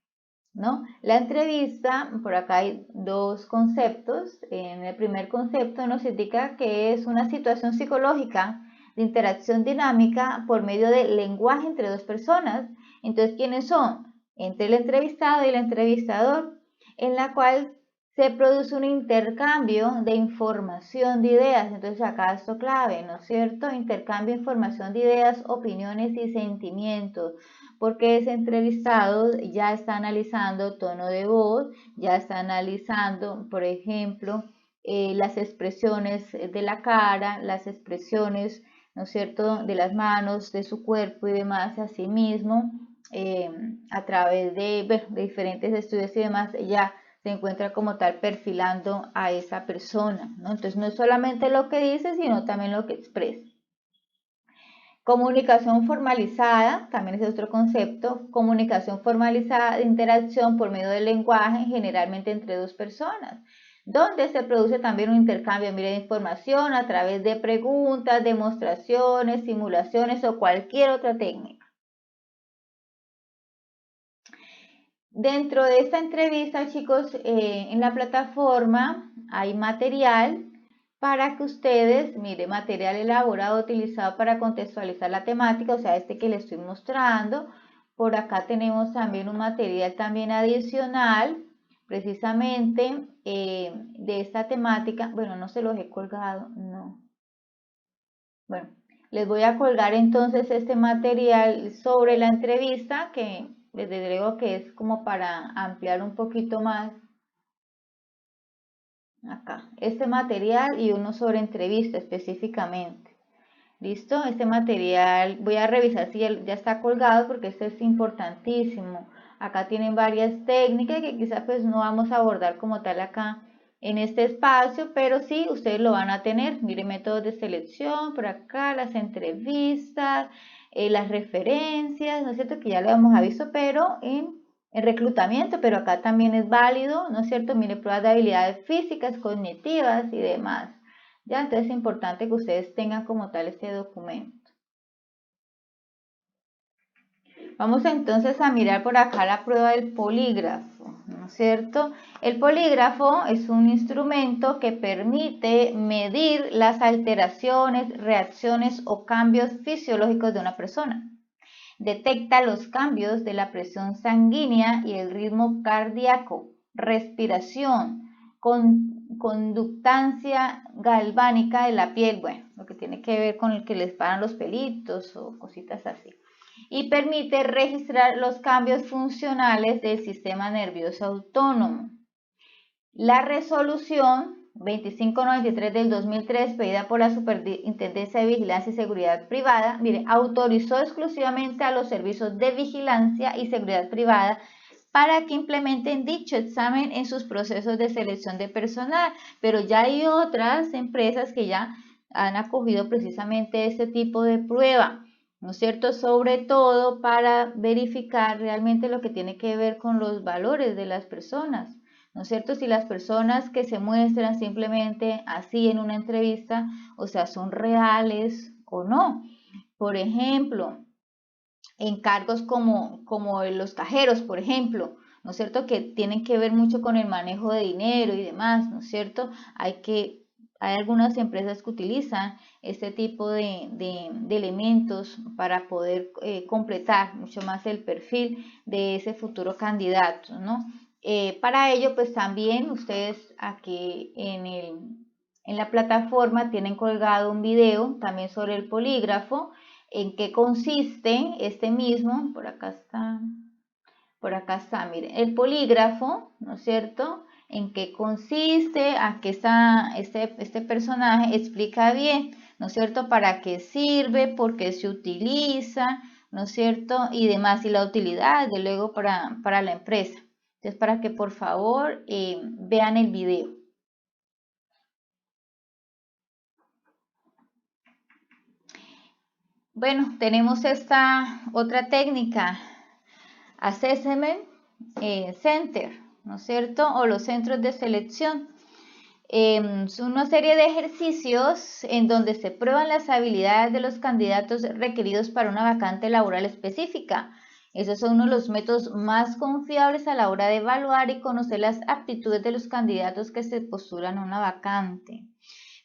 ¿no? La entrevista, por acá hay dos conceptos. En el primer concepto nos indica que es una situación psicológica de interacción dinámica por medio del lenguaje entre dos personas. Entonces, ¿quiénes son? Entre el entrevistado y el entrevistador, en la cual se produce un intercambio de información de ideas. Entonces acá esto clave, ¿no es cierto? Intercambio de información de ideas, opiniones y sentimientos, porque ese entrevistado ya está analizando tono de voz, ya está analizando, por ejemplo, las expresiones de la cara, las expresiones, ¿no es cierto?, de las manos, de su cuerpo y demás. Asimismo, a través de diferentes estudios y demás, ya se encuentra como tal perfilando a esa persona, ¿no? Entonces no es solamente lo que dice, sino también lo que expresa. Comunicación formalizada, también es otro concepto. Comunicación formalizada de interacción por medio del lenguaje, generalmente entre dos personas, donde se produce también un intercambio, de información a través de preguntas, demostraciones, simulaciones o cualquier otra técnica. Dentro de esta entrevista, chicos, en la plataforma hay material para que ustedes, mire, material elaborado utilizado para contextualizar la temática, o sea, este que les estoy mostrando. Por acá tenemos también un material también adicional, precisamente de esta temática. Bueno, no se los he colgado, no. Bueno, les voy a colgar entonces este material sobre la entrevista, que desde luego que es como para ampliar un poquito más acá, este material y uno sobre entrevista específicamente. ¿Listo? Este material voy a revisar si ya está colgado porque esto es importantísimo. Acá tienen varias técnicas que quizás pues no vamos a abordar como tal acá en este espacio, pero sí ustedes lo van a tener. Miren, métodos de selección, por acá las entrevistas, las referencias, ¿no es cierto? Que ya lo hemos visto, pero en reclutamiento, pero acá también es válido, ¿no es cierto? Mire, pruebas de habilidades físicas, cognitivas y demás. Ya, entonces es importante que ustedes tengan como tal este documento. Vamos entonces a mirar por acá la prueba del polígrafo, ¿no es cierto? El polígrafo es un instrumento que permite medir las alteraciones, reacciones o cambios fisiológicos de una persona. Detecta los cambios de la presión sanguínea y el ritmo cardíaco, respiración, conductancia galvánica de la piel, bueno, lo que tiene que ver con el que les paran los pelitos o cositas así. Y permite registrar los cambios funcionales del sistema nervioso autónomo. La resolución 2593 del 2003, pedida por la Superintendencia de Vigilancia y Seguridad Privada, mire, autorizó exclusivamente a los servicios de vigilancia y seguridad privada para que implementen dicho examen en sus procesos de selección de personal, pero ya hay otras empresas que ya han acogido precisamente este tipo de prueba, ¿no es cierto? Sobre todo para verificar realmente lo que tiene que ver con los valores de las personas, ¿no es cierto? Si las personas que se muestran simplemente así en una entrevista, o sea, son reales o no. Por ejemplo, en cargos como los cajeros, por ejemplo, ¿no es cierto? Que tienen que ver mucho con el manejo de dinero y demás, ¿no es cierto? Hay algunas empresas que utilizan este tipo de elementos para poder completar mucho más el perfil de ese futuro candidato, ¿no? Para ello, pues también ustedes aquí en la plataforma tienen colgado un video también sobre el polígrafo, en qué consiste este mismo, por acá está, miren, el polígrafo, ¿no es cierto? En qué consiste, aquí está este personaje, explica bien, ¿no es cierto? Para qué sirve, por qué se utiliza, ¿no es cierto? Y demás, y la utilidad, de luego, para la empresa. Entonces, para que por favor vean el video. Bueno, tenemos esta otra técnica, Assessment Center, ¿no es cierto? O los centros de selección. Son una serie de ejercicios en donde se prueban las habilidades de los candidatos requeridos para una vacante laboral específica. Esos son uno de los métodos más confiables a la hora de evaluar y conocer las aptitudes de los candidatos que se postulan a una vacante.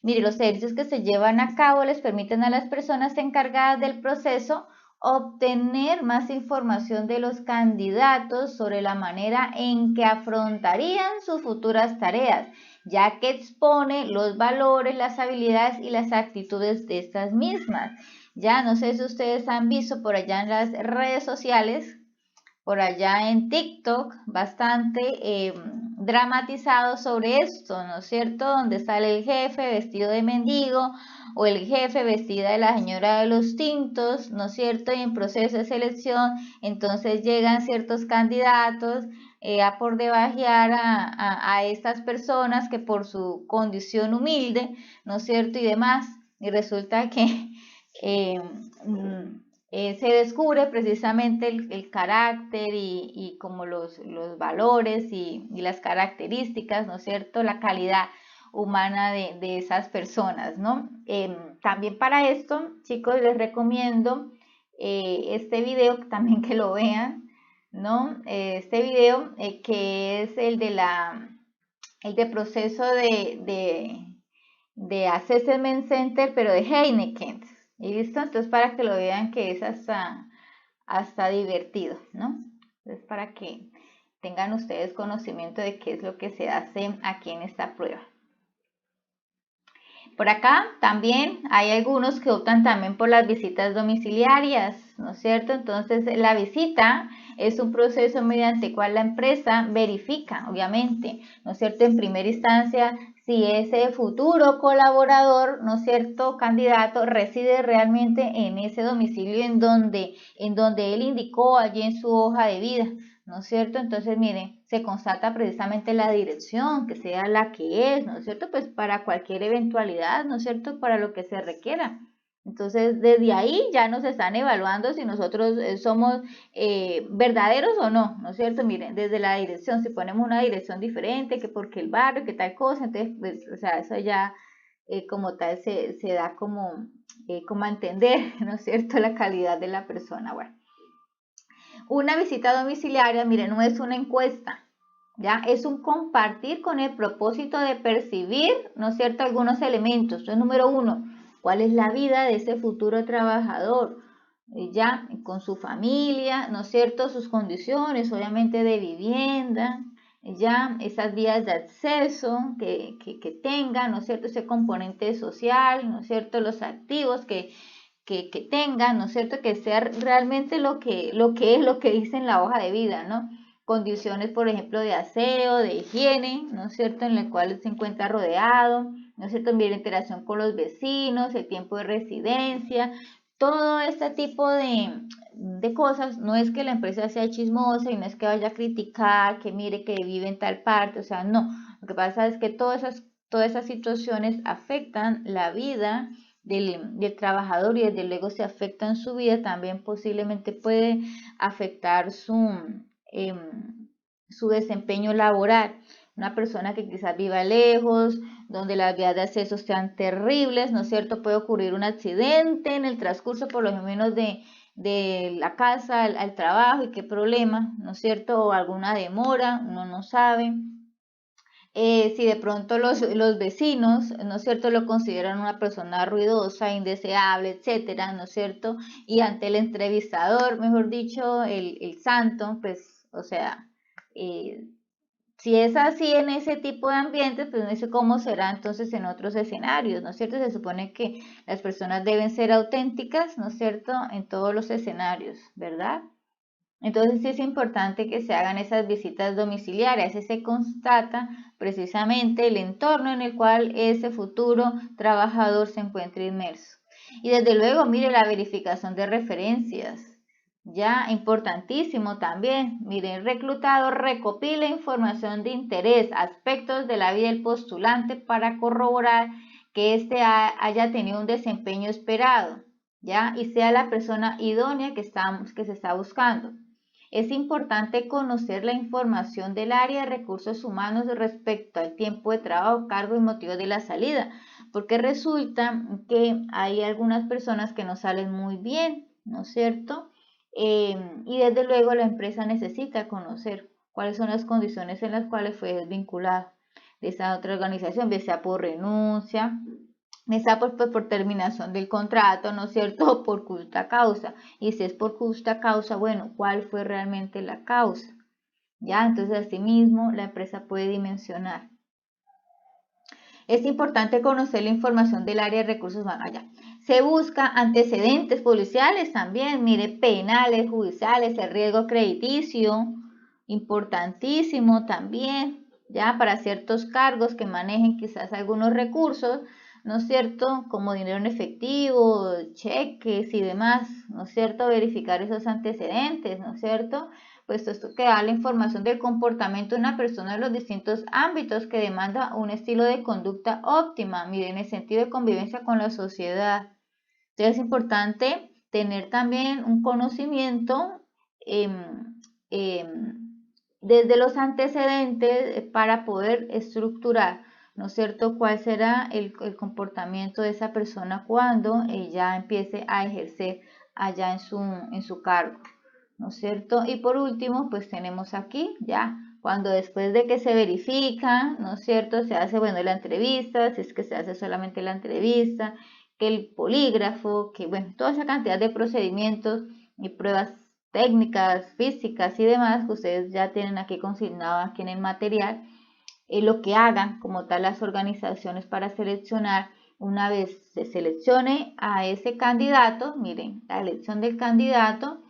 Mire, los ejercicios que se llevan a cabo les permiten a las personas encargadas del proceso obtener más información de los candidatos sobre la manera en que afrontarían sus futuras tareas, ya que expone los valores, las habilidades y las actitudes de estas mismas. Ya no sé si ustedes han visto por allá en las redes sociales, por allá en TikTok, bastante dramatizado sobre esto, ¿no es cierto? Donde sale el jefe vestido de mendigo o el jefe vestida de la señora de los tintos, ¿no es cierto? Y en proceso de selección, entonces llegan ciertos candidatos a por debajear a estas personas que por su condición humilde, ¿no es cierto? Y demás. Y resulta que eh, se descubre precisamente el carácter y como los valores y las características, ¿no es cierto? La calidad humana de esas personas, ¿no? También para esto, chicos, les recomiendo este video también que lo vean, ¿no? Este video que es el de proceso de Assessment Center, pero de Heineken. ¿Y listo? Entonces para que lo vean que es hasta divertido, ¿no? Entonces para que tengan ustedes conocimiento de qué es lo que se hace aquí en esta prueba. Por acá también hay algunos que optan también por las visitas domiciliarias, ¿no es cierto? Entonces la visita es un proceso mediante el cual la empresa verifica, obviamente, ¿no es cierto? En primera instancia, si ese futuro colaborador, ¿no es cierto?, candidato reside realmente en ese domicilio en donde él indicó allí en su hoja de vida, ¿no es cierto? Entonces, miren, se constata precisamente la dirección, que sea la que es, ¿no es cierto? Pues para cualquier eventualidad, ¿no es cierto? Para lo que se requiera. Entonces, desde ahí ya nos están evaluando si nosotros somos verdaderos o no, ¿no es cierto? Miren, desde la dirección, si ponemos una dirección diferente, que porque el barrio, que tal cosa, entonces, pues, o sea, eso ya como tal se da como a entender, ¿no es cierto?, la calidad de la persona. Bueno. Una visita domiciliaria, miren, no es una encuesta, ¿ya? Es un compartir con el propósito de percibir, ¿no es cierto?, algunos elementos. Entonces, número uno, ¿cuál es la vida de ese futuro trabajador? Ya, con su familia, ¿no es cierto?, sus condiciones, obviamente, de vivienda, ya, esas vías de acceso que tengan, ¿no es cierto?, ese componente social, ¿no es cierto?, los activos que tengan, ¿no es cierto?, que sea realmente lo que es lo que dice en la hoja de vida, ¿no? Condiciones, por ejemplo, de aseo, de higiene, ¿no es cierto?, en el cual se encuentra rodeado, ¿no es cierto?, también la interacción con los vecinos, el tiempo de residencia, todo este tipo de cosas. No es que la empresa sea chismosa y no es que vaya a criticar, que mire que vive en tal parte, o sea, no. Lo que pasa es que todas esas situaciones afectan la vida del trabajador y desde luego se afecta en su vida, también posiblemente puede afectar su desempeño laboral. Una persona que quizás viva lejos, donde las vías de acceso sean terribles, ¿no es cierto? Puede ocurrir un accidente en el transcurso por lo menos de la casa al trabajo y qué problema, ¿no es cierto? O alguna demora, uno no sabe. Si de pronto los vecinos, ¿no es cierto?, lo consideran una persona ruidosa, indeseable, etcétera, ¿no es cierto? Y ante el entrevistador, mejor dicho, el santo, pues, o sea, si es así en ese tipo de ambientes, pues no sé cómo será entonces en otros escenarios, ¿no es cierto? Se supone que las personas deben ser auténticas, ¿no es cierto?, en todos los escenarios, ¿verdad? Entonces sí es importante que se hagan esas visitas domiciliarias, se constata precisamente el entorno en el cual ese futuro trabajador se encuentra inmerso. Y desde luego, mire, la verificación de referencias, ya importantísimo también. Mire, el reclutador recopila información de interés, aspectos de la vida del postulante para corroborar que éste haya tenido un desempeño esperado, ya, y sea la persona idónea que se está buscando. Es importante conocer la información del área de recursos humanos respecto al tiempo de trabajo, cargo y motivo de la salida, porque resulta que hay algunas personas que no salen muy bien, ¿no es cierto? Y desde luego la empresa necesita conocer cuáles son las condiciones en las cuales fue desvinculado de esa otra organización, ya sea por renuncia, está por terminación del contrato, ¿no es cierto?, por justa causa. Y si es por justa causa, bueno, ¿cuál fue realmente la causa? Ya, entonces asimismo la empresa puede dimensionar. Es importante conocer la información del área de recursos humanos. Allá. Se busca antecedentes policiales también, mire, penales, judiciales, el riesgo crediticio, importantísimo también, ya, para ciertos cargos que manejen quizás algunos recursos, ¿no es cierto?, como dinero en efectivo, cheques y demás, ¿no es cierto?, verificar esos antecedentes, ¿no es cierto?, pues esto que da la información del comportamiento de una persona en los distintos ámbitos que demanda un estilo de conducta óptima, miren, en el sentido de convivencia con la sociedad. Entonces es importante tener también un conocimiento desde los antecedentes para poder estructurar, ¿no es cierto?, cuál será el comportamiento de esa persona cuando ella empiece a ejercer allá en su cargo. ¿no es cierto? Y por último, pues tenemos aquí ya, cuando después de que se verifica, ¿no es cierto? Se hace, bueno, la entrevista, si es que se hace solamente la entrevista, que el polígrafo, que bueno, toda esa cantidad de procedimientos y pruebas técnicas, físicas y demás que ustedes ya tienen aquí consignado aquí en el material, lo que hagan como tal las organizaciones para seleccionar, una vez se seleccione a ese candidato, miren, la elección del candidato,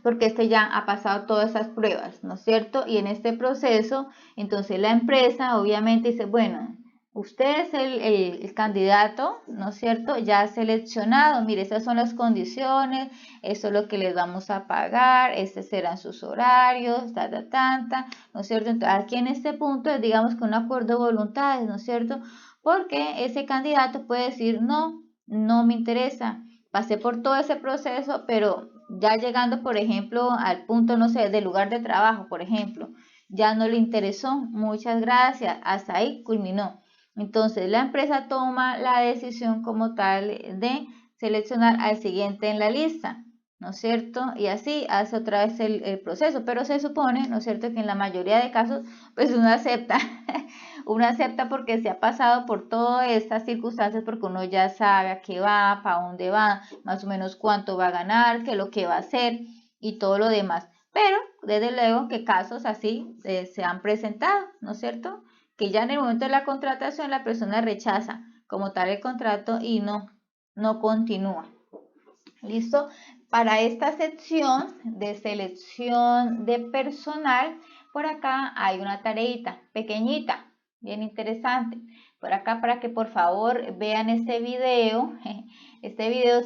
porque este ya ha pasado todas esas pruebas, ¿no es cierto? Y en este proceso, entonces la empresa obviamente dice, bueno, usted es el candidato, ¿no es cierto? Ya ha seleccionado, mire, esas son las condiciones, eso es lo que les vamos a pagar, estos serán sus horarios, ¿no es cierto? Entonces, aquí en este punto es, digamos, que un acuerdo de voluntades, ¿no es cierto? Porque ese candidato puede decir, no, no me interesa, pasé por todo ese proceso, pero ya llegando, por ejemplo, al punto, no sé, del lugar de trabajo, por ejemplo, ya no le interesó, muchas gracias, hasta ahí culminó. Entonces, la empresa toma la decisión como tal de seleccionar al siguiente en la lista, ¿no es cierto? Y así hace otra vez el proceso, pero se supone, ¿no es cierto?, que en la mayoría de casos, pues uno acepta, uno acepta porque se ha pasado por todas estas circunstancias, porque uno ya sabe a qué va, para dónde va, más o menos cuánto va a ganar, qué es lo que va a hacer y todo lo demás. Pero, desde luego, que casos así se han presentado, ¿no es cierto?, que ya en el momento de la contratación la persona rechaza como tal el contrato y no continúa. ¿Listo? Para esta sección de selección de personal, por acá hay una tareita pequeñita, bien interesante. Por acá para que por favor vean este video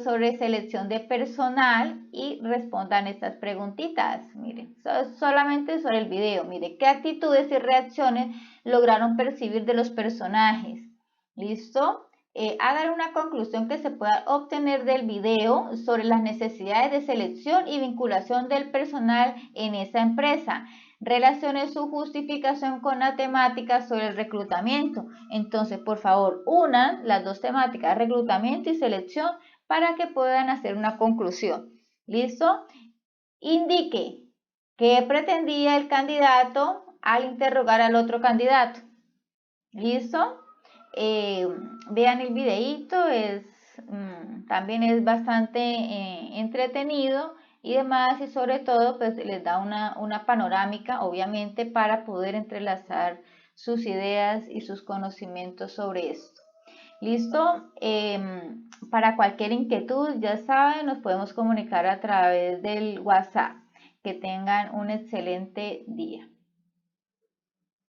sobre selección de personal y respondan estas preguntitas. Miren, solamente sobre el video. Mire, ¿qué actitudes y reacciones lograron percibir de los personajes? ¿Listo? Hagan una conclusión que se pueda obtener del video sobre las necesidades de selección y vinculación del personal en esa empresa. Relacione su justificación con la temática sobre el reclutamiento. Entonces, por favor, unan las dos temáticas, reclutamiento y selección, para que puedan hacer una conclusión. ¿Listo? Indique qué pretendía el candidato al interrogar al otro candidato. ¿Listo? Vean el videíto, también es bastante entretenido y demás, y sobre todo pues les da una panorámica, obviamente, para poder entrelazar sus ideas y sus conocimientos sobre esto. ¿Listo? Para cualquier inquietud, ya saben, nos podemos comunicar a través del WhatsApp. Que tengan un excelente día.